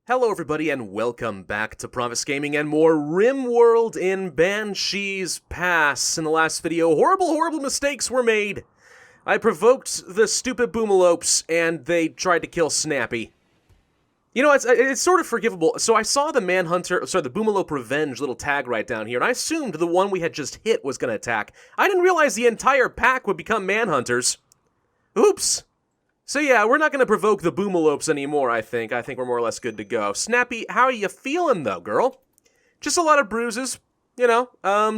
Hello everybody and welcome back to Pravus Gaming and more Rimworld in Banshee's Pass. In the last video, horrible mistakes were made. I provoked the stupid boomalopes and they tried to kill Snappy. You know, it's sort of forgivable. So I saw the the boomalope revenge little tag right down here, and I assumed the one we had just hit was going to attack. I didn't realize the entire pack would become manhunters. Oops. So yeah, we're not going to provoke the boomalopes anymore, I think. I think we're more or less good to go. Snappy, how are you feeling, though, girl? Just a lot of bruises, you know,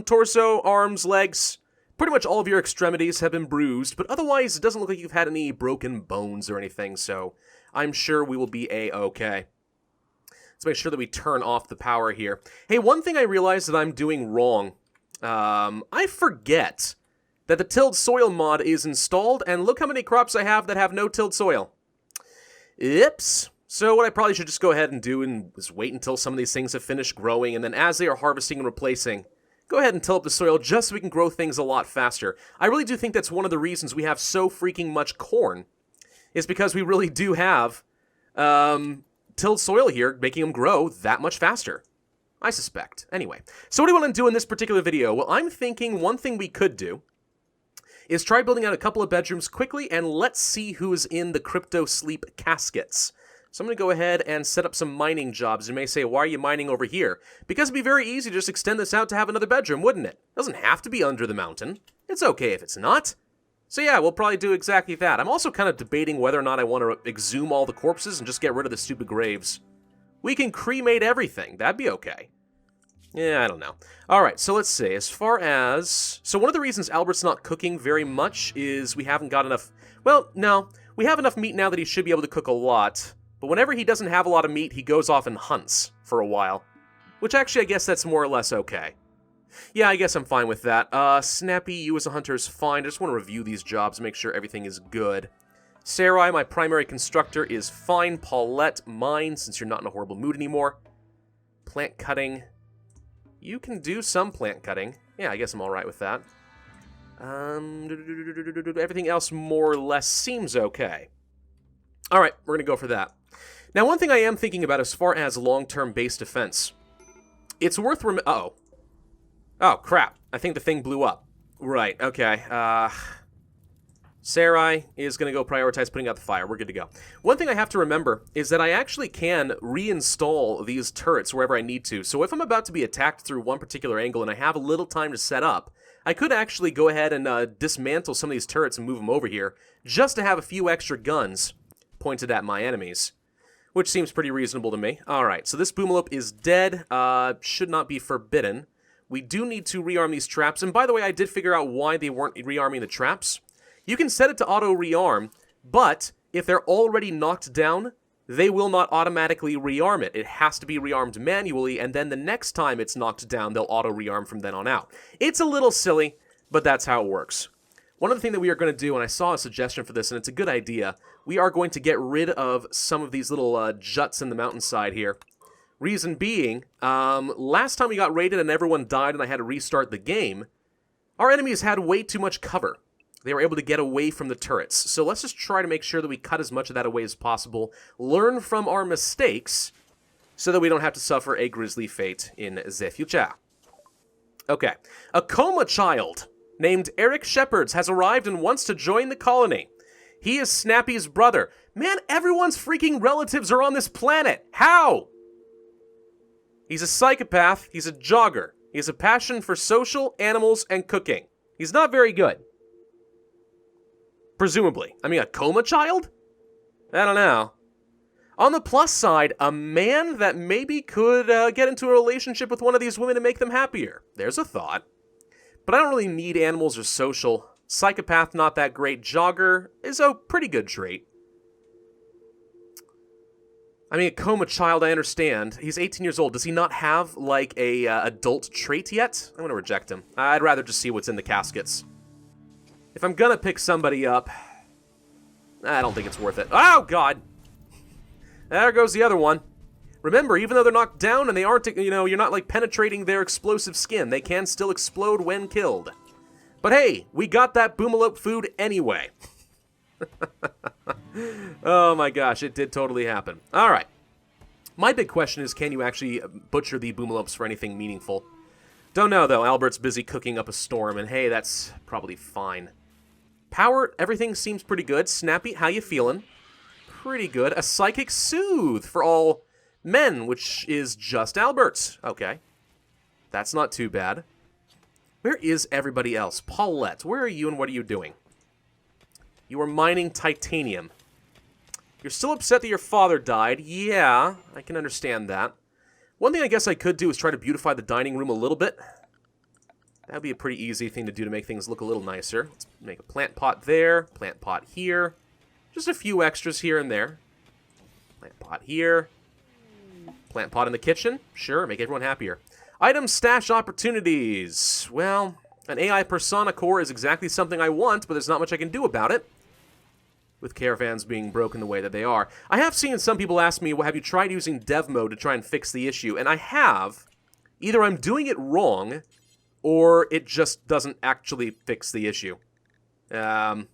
torso, arms, legs. Pretty much all of your extremities have been bruised, but otherwise it doesn't look like you've had any broken bones or anything, so I'm sure we will be a-okay. Let's make sure that we turn off the power here. Hey, one thing I realized that I'm doing wrong. I forget that the tilled soil mod is installed, and look how many crops I have that have no tilled soil. Oops. So what I probably should just go ahead and do is wait until some of these things have finished growing, and then as they are harvesting and replacing, go ahead and till up the soil just so we can grow things a lot faster. I really do think that's one of the reasons we have so freaking much corn, is because we really do have tilled soil here, making them grow that much faster. I suspect. Anyway, so what do you want to do in this particular video? Well, I'm thinking one thing we could do is try building out a couple of bedrooms quickly, and let's see who's in the cryosleep caskets. So I'm going to go ahead and set up some mining jobs. You may say, why are you mining over here? Because it'd be very easy to just extend this out to have another bedroom, wouldn't it? It doesn't have to be under the mountain. It's okay if it's not. So yeah, we'll probably do exactly that. I'm also kind of debating whether or not I want to exhume all the corpses and just get rid of the stupid graves. We can cremate everything. That'd be okay. Yeah, I don't know. Alright, so let's see. As far as... So one of the reasons Albert's not cooking very much is we haven't got enough... Well, no. We have enough meat now that he should be able to cook a lot. But whenever he doesn't have a lot of meat, he goes off and hunts for a while. Which actually, I guess that's more or less okay. Yeah, I guess I'm fine with that. Snappy, you as a hunter is fine. I just want to review these jobs, make sure everything is good. Sarai, my primary constructor, is fine. Paulette, mine, since you're not in a horrible mood anymore. Plant cutting... You can do some plant cutting. Yeah, I guess I'm alright with that. Everything else more or less seems okay. Alright, we're going to go for that. Now, one thing I am thinking about as far as long-term base defense. It's worth Uh-oh. Oh, crap. I think the thing blew up. Right, okay. Sarai is going to go prioritize putting out the fire. We're good to go. One thing I have to remember is that I actually can reinstall these turrets wherever I need to. So if I'm about to be attacked through one particular angle and I have a little time to set up, I could actually go ahead and dismantle some of these turrets and move them over here just to have a few extra guns pointed at my enemies, which seems pretty reasonable to me. Alright, so this boomalope is dead. Should not be forbidden. We do need to rearm these traps. And by the way, I did figure out why they weren't rearming the traps. You can set it to auto-rearm, but if they're already knocked down, they will not automatically rearm it. It has to be rearmed manually, and then the next time it's knocked down, they'll auto-rearm from then on out. It's a little silly, but that's how it works. One other thing that we are going to do, and I saw a suggestion for this, and it's a good idea, we are going to get rid of some of these little juts in the mountainside here. Reason being, last time we got raided and everyone died and I had to restart the game, our enemies had way too much cover. They were able to get away from the turrets. So let's just try to make sure that we cut as much of that away as possible, learn from our mistakes, so that we don't have to suffer a grisly fate in the future. Okay. A coma child named Eric Shepherds has arrived and wants to join the colony. He is Snappy's brother. Man, everyone's freaking relatives are on this planet. How? He's a psychopath. He's a jogger. He has a passion for social, animals, and cooking. He's not very good. Presumably. I mean, a coma child? I don't know. On the plus side, a man that maybe could get into a relationship with one of these women to make them happier. There's a thought. But I don't really need animals or social. Psychopath, not that great. Jogger is a pretty good trait. I mean, a coma child, I understand. He's 18 years old. Does he not have, like, a adult trait yet? I'm going to reject him. I'd rather just see what's in the caskets. If I'm gonna pick somebody up, I don't think it's worth it. Oh, God! There goes the other one. Remember, even though they're knocked down and they aren't, you know, you're not, like, penetrating their explosive skin, they can still explode when killed. But hey, we got that boomalope food anyway. Oh my gosh, it did totally happen. Alright. My big question is, can you actually butcher the boomalopes for anything meaningful? Don't know, though. Albert's busy cooking up a storm, and hey, that's probably fine. Power, everything seems pretty good. Snappy, how you feeling? Pretty good. A psychic soothe for all men, which is just Albert. Okay. That's not too bad. Where is everybody else? Paulette, where are you and what are you doing? You are mining titanium. You're still upset that your father died. Yeah, I can understand that. One thing I guess I could do is try to beautify the dining room a little bit. That would be a pretty easy thing to do to make things look a little nicer. Let's make a plant pot there, plant pot here. Just a few extras here and there. Plant pot here. Plant pot in the kitchen. Sure, make everyone happier. Item stash opportunities. Well, an AI persona core is exactly something I want, but there's not much I can do about it, with caravans being broken the way that they are. I have seen some people ask me, well, have you tried using dev mode to try and fix the issue? And I have. Either I'm doing it wrong, or it just doesn't actually fix the issue. I'll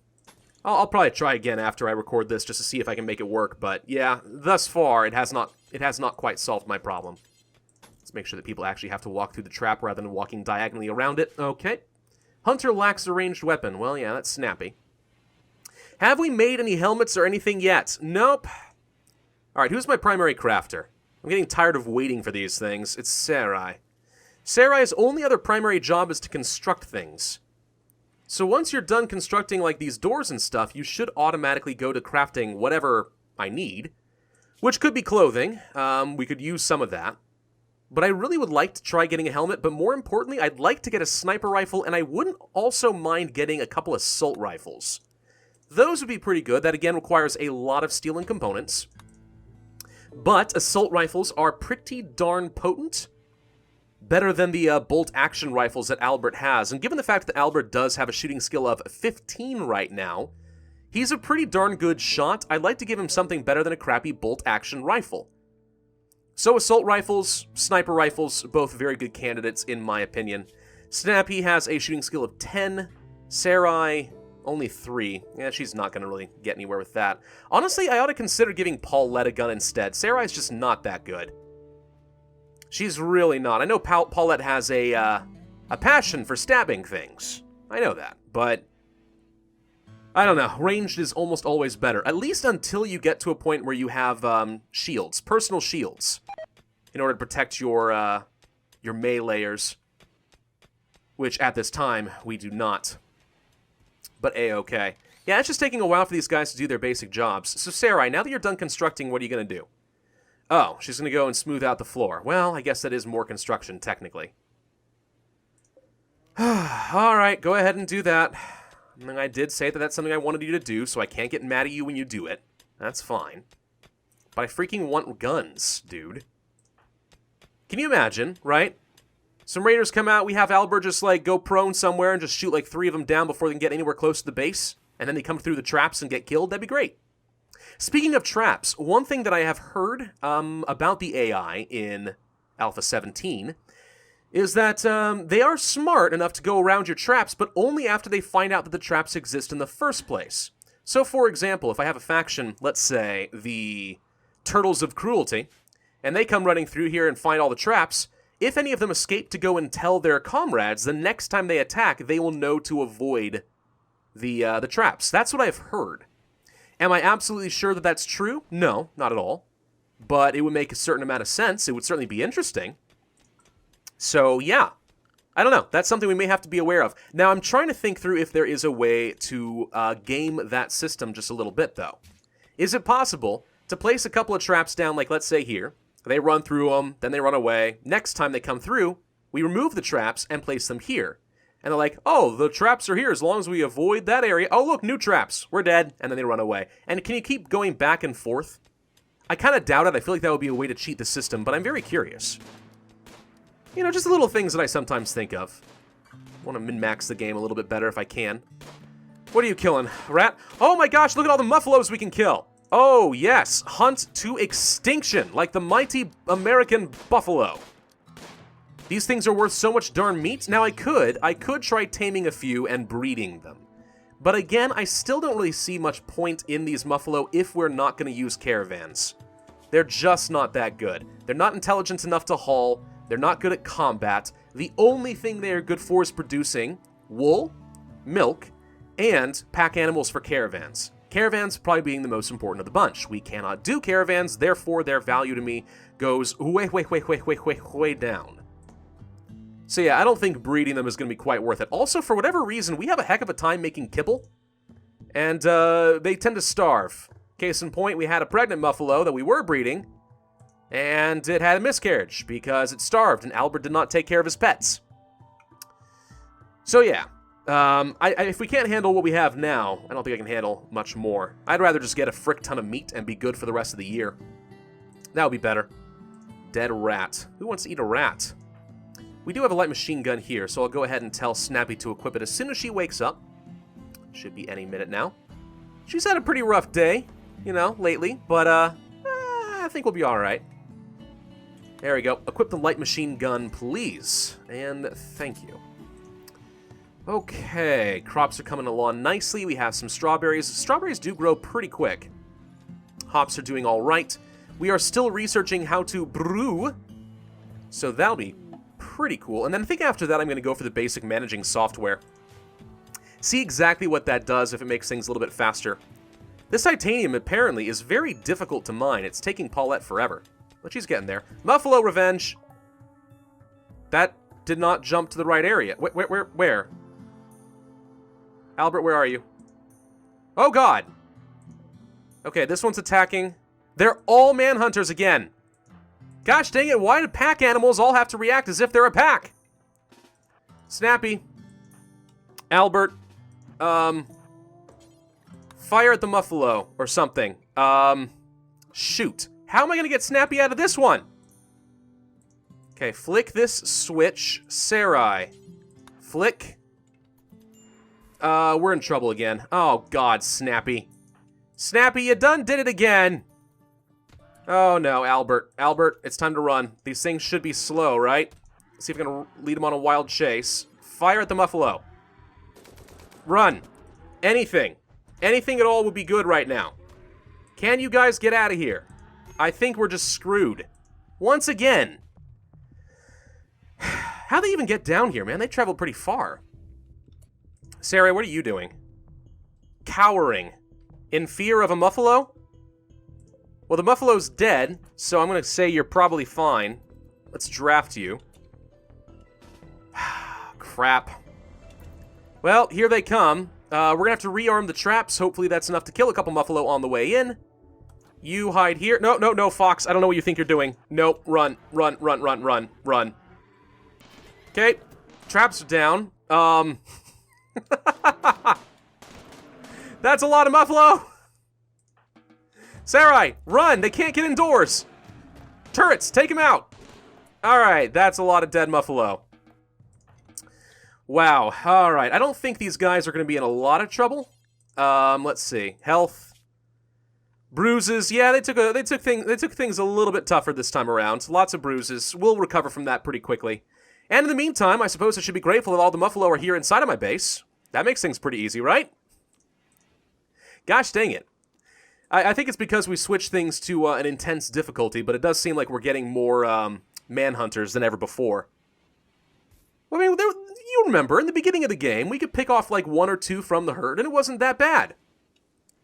probably try again after I record this just to see if I can make it work, but yeah, thus far it has not quite solved my problem. Let's make sure that people actually have to walk through the trap rather than walking diagonally around it. Okay. Hunter lacks a ranged weapon. Well, yeah, that's snappy. Have we made any helmets or anything yet? Nope. Alright, who's my primary crafter? I'm getting tired of waiting for these things. It's Sarai. Sarai's only other primary job is to construct things. So once you're done constructing, like, these doors and stuff, you should automatically go to crafting whatever I need, which could be clothing. We could use some of that. But I really would like to try getting a helmet, but more importantly, I'd like to get a sniper rifle, and I wouldn't also mind getting a couple assault rifles. Those would be pretty good. That, again, requires a lot of steel and components. But assault rifles are pretty darn potent. Better than the bolt-action rifles that Albert has. And given the fact that Albert does have a shooting skill of 15 right now, he's a pretty darn good shot. I'd like to give him something better than a crappy bolt-action rifle. So assault rifles, sniper rifles, both very good candidates in my opinion. Snappy has a shooting skill of 10. Sarai, only 3. Yeah, she's not going to really get anywhere with that. Honestly, I ought to consider giving Paulette a gun instead. Sarai's just not that good. She's really not. I know Paulette has a passion for stabbing things. I know that, but I don't know. Ranged is almost always better, at least until you get to a point where you have shields, personal shields, in order to protect your meleeers, which at this time we do not. But A-okay. Yeah, it's just taking a while for these guys to do their basic jobs. So Sarai, now that you're done constructing, what are you going to do? Oh, she's going to go and smooth out the floor. Well, I guess that is more construction, technically. Alright, go ahead and do that. I mean, I did say that that's something I wanted you to do, so I can't get mad at you when you do it. That's fine. But I freaking want guns, dude. Can you imagine, right? Some raiders come out, we have Albert just, like, go prone somewhere and just shoot, like, 3 of them down before they can get anywhere close to the base, and then they come through the traps and get killed. That'd be great. Speaking of traps, one thing that I have heard about the AI in Alpha 17 is that they are smart enough to go around your traps, but only after they find out that the traps exist in the first place. So, for example, if I have a faction, let's say the Turtles of Cruelty, and they come running through here and find all the traps, if any of them escape to go and tell their comrades, the next time they attack, they will know to avoid the traps. That's what I've heard. Am I absolutely sure that that's true? No, not at all. But it would make a certain amount of sense. It would certainly be interesting. So, yeah. I don't know. That's something we may have to be aware of. Now, I'm trying to think through if there is a way to game that system just a little bit, though. Is it possible to place a couple of traps down, like, let's say here. They run through them, then they run away. Next time they come through, we remove the traps and place them here. And they're like, oh, the traps are here as long as we avoid that area. Oh, look, new traps. We're dead. And then they run away. And can you keep going back and forth? I kind of doubt it. I feel like that would be a way to cheat the system, but I'm very curious. You know, just little things that I sometimes think of. I want to min-max the game a little bit better if I can. What are you killing? Rat? Oh my gosh, look at all the Muffalos we can kill. Oh, yes. Hunt to extinction, like the mighty American buffalo. These things are worth so much darn meat. Now, I could try taming a few and breeding them. But again, I still don't really see much point in these Muffalo if we're not going to use caravans. They're just not that good. They're not intelligent enough to haul. They're not good at combat. The only thing they are good for is producing wool, milk, and pack animals for caravans. Caravans probably being the most important of the bunch. We cannot do caravans, therefore their value to me goes way down. So yeah, I don't think breeding them is going to be quite worth it. Also, for whatever reason, we have a heck of a time making kibble, and they tend to starve. Case in point, we had a pregnant Muffalo that we were breeding, and it had a miscarriage because it starved, and Albert did not take care of his pets. So yeah, if we can't handle what we have now, I don't think I can handle much more. I'd rather just get a frick ton of meat and be good for the rest of the year. That would be better. Dead rat. Who wants to eat a rat? We do have a light machine gun here, so I'll go ahead and tell Snappy to equip it as soon as she wakes up. Should be any minute now. She's had a pretty rough day, you know, lately, but I think we'll be alright. There we go. Equip the light machine gun, please. And thank you. Okay, crops are coming along nicely. We have some strawberries. Strawberries do grow pretty quick. Hops are doing all right. We are still researching how to brew, so that'll be pretty cool. And then I think after that I'm going to go for the basic managing software. See exactly what that does if it makes things a little bit faster. This titanium apparently is very difficult to mine. It's taking Paulette forever, but she's getting there. Muffalo revenge. That did not jump to the right area. Where? Albert, where are you? Oh, God. Okay, this one's attacking. They're all manhunters again. Gosh dang it, why do pack animals all have to react as if they're a pack? Snappy. Albert. Fire at the Muffalo or something. Shoot. How am I going to get Snappy out of this one? Okay, flick this switch. Sarai. Flick. We're in trouble again. Oh, God, Snappy. Snappy, you done did it again. Oh, no, Albert. Albert, it's time to run. These things should be slow, right? See if we can lead them on a wild chase. Fire at the Muffalo. Run. Anything. Anything at all would be good right now. Can you guys get out of here? I think we're just screwed. Once again. How'd they even get down here, man? They traveled pretty far. Sarah, what are you doing? Cowering. In fear of a Muffalo? Well, the Muffalo's dead, so I'm going to say you're probably fine. Let's draft you. Crap. Well, here they come. We're going to have to rearm the traps. Hopefully that's enough to kill a couple Muffalo on the way in. You hide here. No, Fox. I don't know what you think you're doing. Nope. Run. Okay. Traps are down. That's a lot of Muffalo. Sarai, run! They can't get indoors! Turrets, take him out! Alright, that's a lot of dead Muffalo. Wow, alright. I don't think these guys are going to be in a lot of trouble. Let's see. Health. Bruises. Yeah, they took things a little bit tougher this time around. Lots of bruises. We'll recover from that pretty quickly. And in the meantime, I suppose I should be grateful that all the Muffalo are here inside of my base. That makes things pretty easy, right? Gosh dang it. I think it's because we switched things to an intense difficulty, but it does seem like we're getting more manhunters than ever before. I mean, you remember, in the beginning of the game, we could pick off like 1 or 2 from the herd, and it wasn't that bad.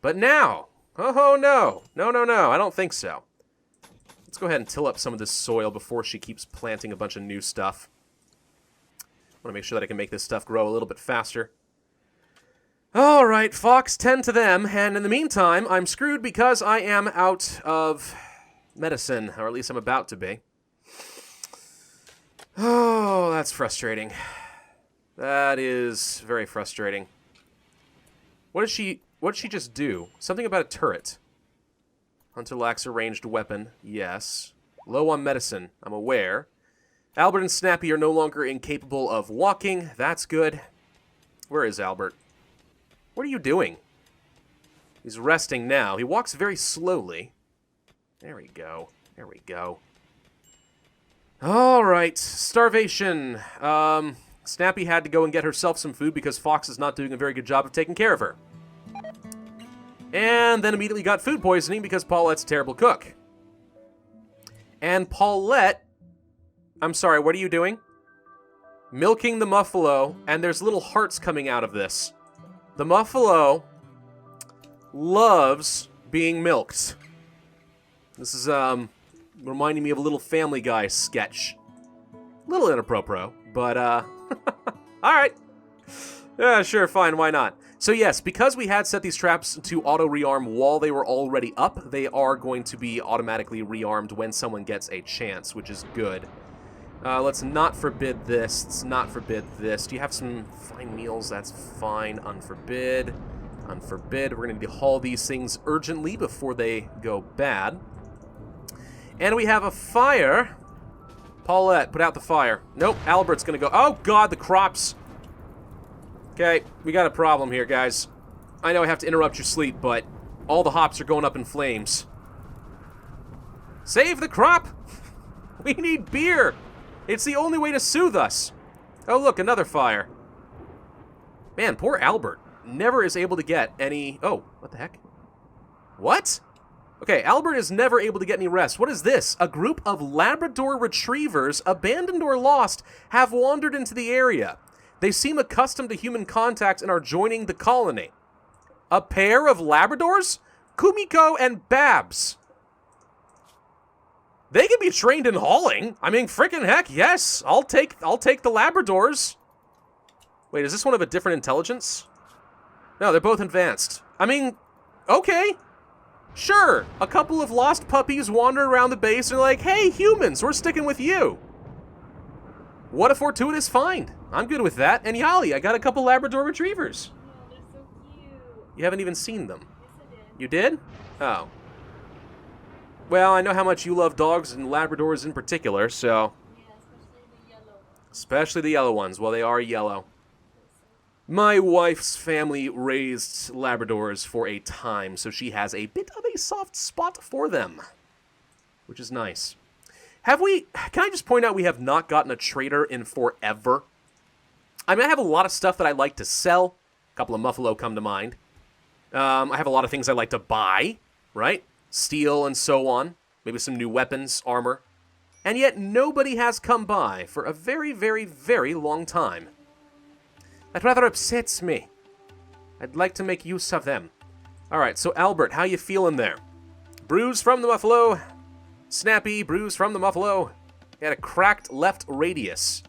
But now, oh no, I don't think so. Let's go ahead and till up some of this soil before she keeps planting a bunch of new stuff. I want to make sure that I can make this stuff grow a little bit faster. Alright, Fox, tend to them, and in the meantime, I'm screwed because I am out of medicine, or at least I'm about to be. Oh, that's frustrating. That is very frustrating. What did she just do? Something about a turret. Hunter lacks a ranged weapon, yes. Low on medicine, I'm aware. Albert and Snappy are no longer incapable of walking, that's good. Where is Albert? What are you doing? He's resting now. He walks very slowly. There we go. There we go. All right. Starvation. Snappy had to go and get herself some food because Fox is not doing a very good job of taking care of her. And then immediately got food poisoning because Paulette's a terrible cook. And Paulette... I'm sorry, what are you doing? Milking the Muffalo, and there's little hearts coming out of this. The Muffalo loves being milked. This is, reminding me of a little Family Guy sketch. A little inappropriate, but, alright. Yeah, sure, fine, why not? So yes, because we had set these traps to auto-rearm while they were already up, they are going to be automatically rearmed when someone gets a chance, which is good. Let's not forbid this. Let's not forbid this. Do you have some fine meals? That's fine. Unforbid. Unforbid. We're going to need to haul these things urgently before they go bad. And we have a fire. Paulette, put out the fire. Nope, Albert's going to go. Oh, God, the crops. Okay, we got a problem here, guys. I know I have to interrupt your sleep, but all the hops are going up in flames. Save the crop! We need beer! It's the only way to soothe us. Oh, look, another fire. Man, poor Albert never is able to get any... Oh, what the heck? What? Okay, Albert is never able to get any rest. What is this? A group of Labrador retrievers, abandoned or lost, have wandered into the area. They seem accustomed to human contact and are joining the colony. A pair of Labradors? Kumiko and Babs. They can be trained in hauling. I mean, frickin' heck, yes. I'll take the Labradors. Wait, is this one of a different intelligence? No, they're both advanced. I mean, okay. Sure, a couple of lost puppies wander around the base and are like, hey, humans, we're sticking with you. What a fortuitous find. I'm good with that. And Yali, I got a couple Labrador retrievers. Oh, they're so cute. You haven't even seen them. Yes, I did. You did? Oh. Well, I know how much you love dogs and Labradors in particular, so... Yeah, especially the yellow. Especially the yellow ones. Well, they are yellow. My wife's family raised Labradors for a time, so she has a bit of a soft spot for them. Which is nice. Have we... Can I just point out we have not gotten a trader in forever? I mean, I have a lot of stuff that I like to sell. A couple of Muffalo come to mind. I have a lot of things I like to buy, right? Steel and so on. Maybe some new weapons, armor. And yet nobody has come by for a very, very, very long time. That rather upsets me. I'd like to make use of them. Alright, so Albert, how you feeling there? Bruise from the Muffalo. Snappy, bruise from the Muffalo. He had a cracked left radius.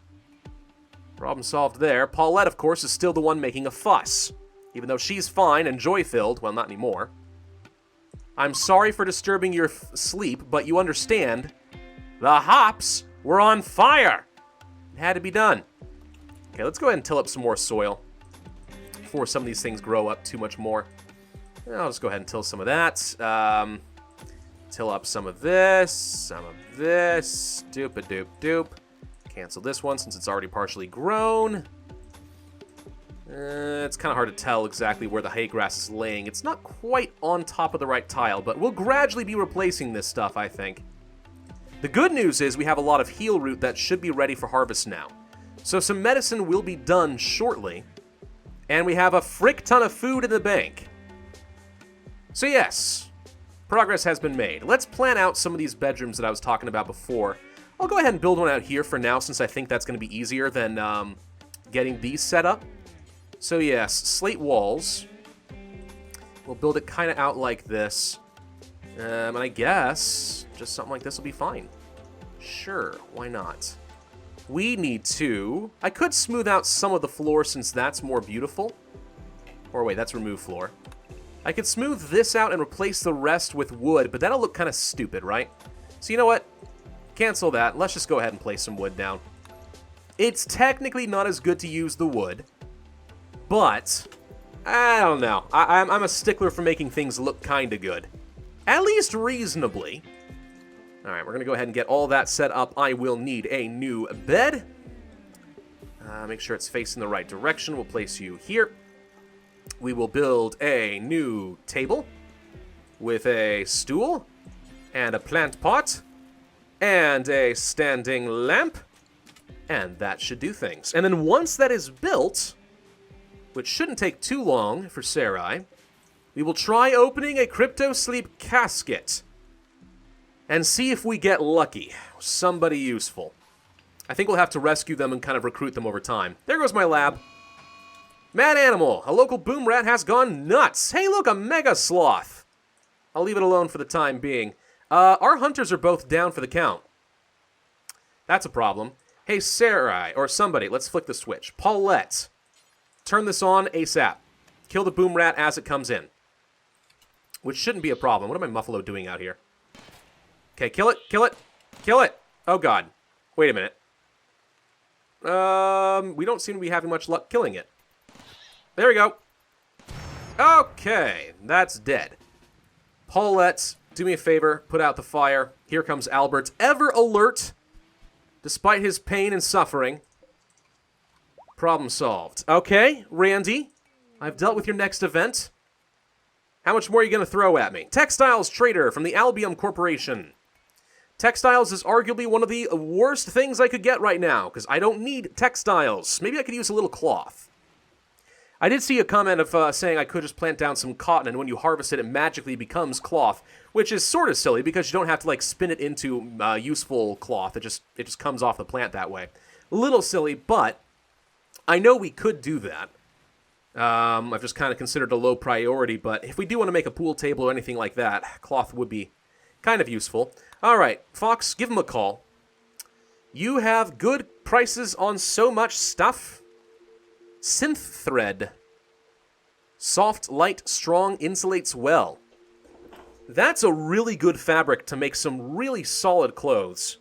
Problem solved there. Paulette, of course, is still the one making a fuss. Even though she's fine and joy-filled. Well, not anymore. I'm sorry for disturbing your sleep, but you understand. The hops were on fire. It had to be done. Okay, let's go ahead and till up some more soil before some of these things grow up too much more. I'll just go ahead and till some of that. Till up some of this, doop-a-doop-doop. Cancel this one since it's already partially grown. It's kind of hard to tell exactly where the hay grass is laying. It's not quite on top of the right tile, but we'll gradually be replacing this stuff, I think. The good news is we have a lot of heal root that should be ready for harvest now. So some medicine will be done shortly, and we have a frick ton of food in the bank. So yes, progress has been made. Let's plan out some of these bedrooms that I was talking about before. I'll go ahead and build one out here for now, since I think that's going to be easier than getting these set up. So yes, slate walls. We'll build it kind of out like this. And I guess just something like this will be fine. Sure, why not? We need to... I could smooth out some of the floor since that's more beautiful. Or wait, that's remove floor. I could smooth this out and replace the rest with wood, but that'll look kind of stupid, right? So you know what? Cancel that. Let's just go ahead and place some wood down. It's technically not as good to use the wood, but I don't know. I'm a stickler for making things look kind of good. At least reasonably. Alright, we're going to go ahead and get all that set up. I will need a new bed. Make sure it's facing the right direction. We'll place you here. We will build a new table with a stool and a plant pot and a standing lamp. And that should do things. And then once that is built, which shouldn't take too long for Sarai, we will try opening a cryosleep casket. and see if we get lucky. Somebody useful. I think we'll have to rescue them and kind of recruit them over time. There goes my lab. Mad animal. A local boom rat has gone nuts. Hey, look, a mega sloth. I'll leave it alone for the time being. Our hunters are both down for the count. That's a problem. Hey, Sarai, or somebody, let's flick the switch. Paulette, turn this on ASAP. Kill the boom rat as it comes in. Which shouldn't be a problem. What am I Muffalo doing out here? Okay, kill it, kill it, kill it. Oh, God. Wait a minute. We don't seem to be having much luck killing it. There we go. Okay, that's dead. Paulette, do me a favor, put out the fire. Here comes Albert, ever alert, despite his pain and suffering. Problem solved. Okay, Randy, I've dealt with your next event. How much more are you going to throw at me? Textiles trader from the Albion Corporation. Textiles is arguably one of the worst things I could get right now, because I don't need textiles. Maybe I could use a little cloth. I did see a comment of saying I could just plant down some cotton, and when you harvest it, it magically becomes cloth, which is sort of silly, because you don't have to, like, spin it into useful cloth. It just comes off the plant that way. A little silly, but I know we could do that. I've just kind of considered a low priority, but if we do want to make a pool table or anything like that, cloth would be kind of useful. All right, Fox, give him a call. You have good prices on so much stuff. Synth thread. Soft, light, strong, insulates well. That's a really good fabric to make some really solid clothes.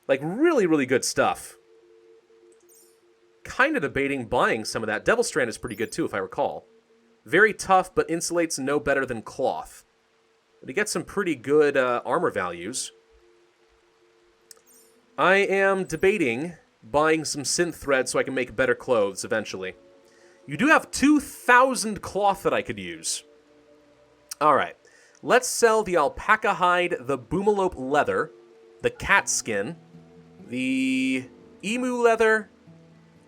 Like, really, really good stuff. Kind of debating buying some of that. Devil Strand is pretty good, too, if I recall. Very tough, but insulates no better than cloth. But he gets some pretty good armor values. I am debating buying some synth thread so I can make better clothes eventually. You do have 2,000 cloth that I could use. Alright, let's sell the alpaca hide, the boomalope leather, the cat skin, the emu leather.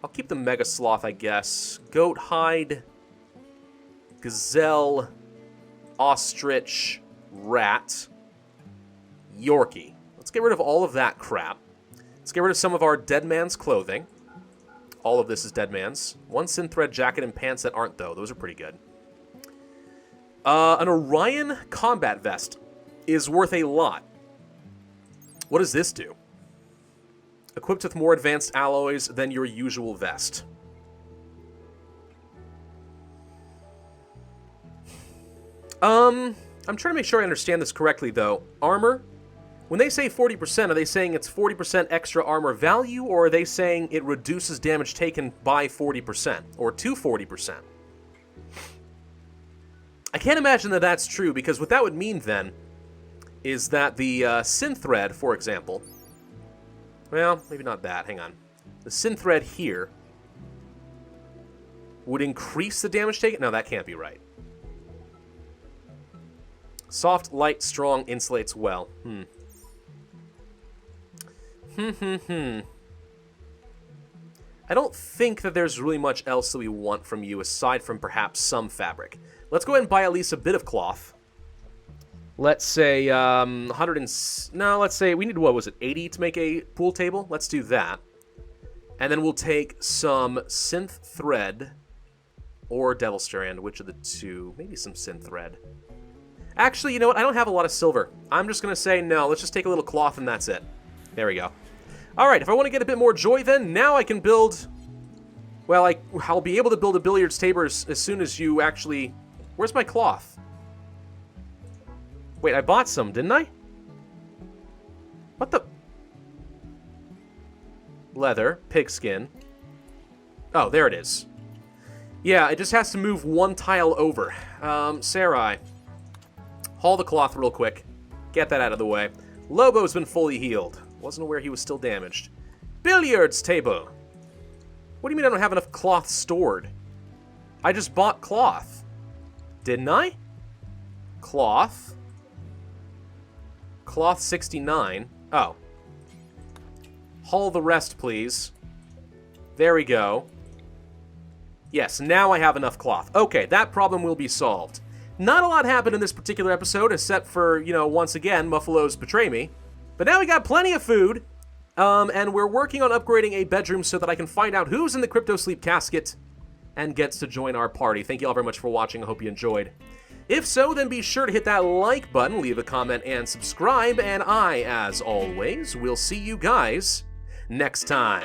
I'll keep the mega sloth, I guess. Goat hide, gazelle, ostrich, rat, Yorkie. Let's get rid of all of that crap. Let's get rid of some of our dead man's clothing. All of this is dead man's. One synth thread jacket and pants that aren't, though. Those are pretty good. An Orion combat vest is worth a lot. What does this do? Equipped with more advanced alloys than your usual vest. I'm trying to make sure I understand this correctly, though. Armor? When they say 40%, are they saying it's 40% extra armor value, or are they saying it reduces damage taken by 40%, or to 40%? I can't imagine that that's true, because what that would mean, then, is that the synth thread, for example... Well, maybe not that, hang on. The synth thread here would increase the damage taken? No, that can't be right. Soft, light, strong, insulates well. I don't think that there's really much else that we want from you aside from perhaps some fabric. Let's go ahead and buy at least a bit of cloth. Let's say, let's say we need, what was it, 80 to make a pool table? Let's do that. And then we'll take some synth thread or devil strand, which of the two? Maybe some synth thread. Actually, you know what? I don't have a lot of silver. I'm just going to say, no, let's just take a little cloth and that's it. There we go. All right, if I want to get a bit more joy, then now I can build... Well, I'll be able to build a billiards table as soon as you actually... Where's my cloth? Wait, I bought some, didn't I? What the... Leather, pigskin. Oh, there it is. Yeah, it just has to move one tile over. Sarai. Haul the cloth real quick. Get that out of the way. Lobo's been fully healed. Wasn't aware he was still damaged. Billiards table. What do you mean I don't have enough cloth stored? I just bought cloth. Didn't I? Cloth. Cloth 69. Oh. Haul the rest, please. There we go. Yes, now I have enough cloth. Okay, that problem will be solved. Not a lot happened in this particular episode, except for, once again, Muffalo's betray me. But now we got plenty of food, and we're working on upgrading a bedroom so that I can find out who's in the cryosleep casket and gets to join our party. Thank you all very much for watching. I hope you enjoyed. If so, then be sure to hit that like button, leave a comment, and subscribe, and I, as always, will see you guys next time.